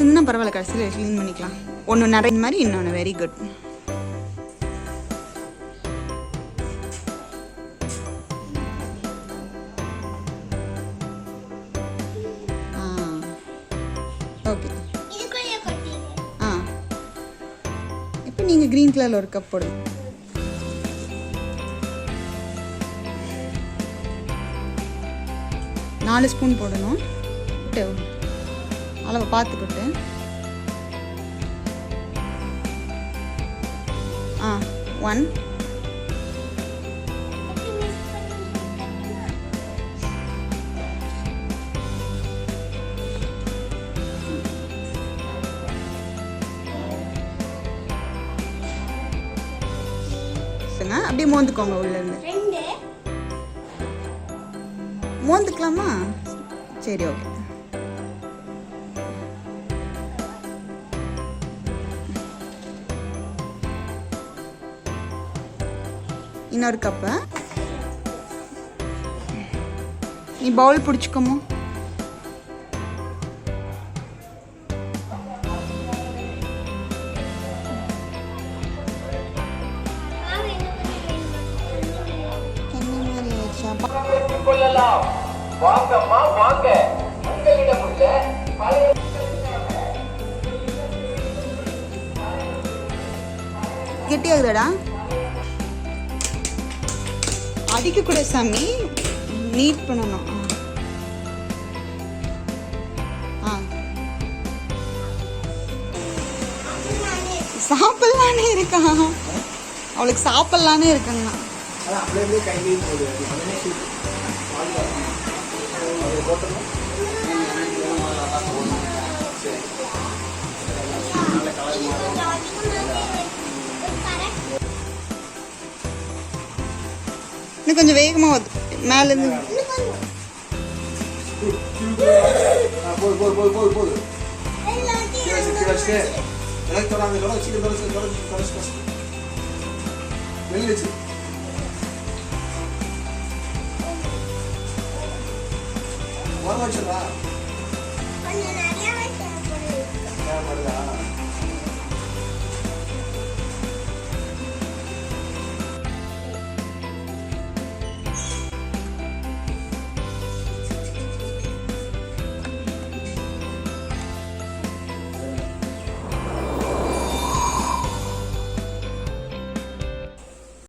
சின்ன பரவாயில்ல, கடைசியில் க்ளீன் பண்ணிக்கலாம். ஒன்று நிறைய மாதிரி, இன்னொன்று வெரி குட். ஓகே. இப்போ நீங்கள் க்ரீன் கலரில் ஒரு கப் போடுங்க. நாலு ஸ்பூன் போடணும். அளவை பார்த்துக்கிட்டு 1 அப்படியே மோந்துக்கோங்க. உள்ளேருந்து மோந்துக்கலாமா? சரி, ஓகே. இன்னொரு கப்பு. நீ பவுல் பிடிச்சிக்கோமா? கெட்டியாகுதாடா? அடிக்க கூட சாமி, நீட் பண்ணணும். சாப்பிடலானே இருக்கா? அவளுக்கு சாப்பிடலானே இருக்குங்க. இன்னும் கொஞ்சம் வேகமாக மேலேருந்து. வச்சா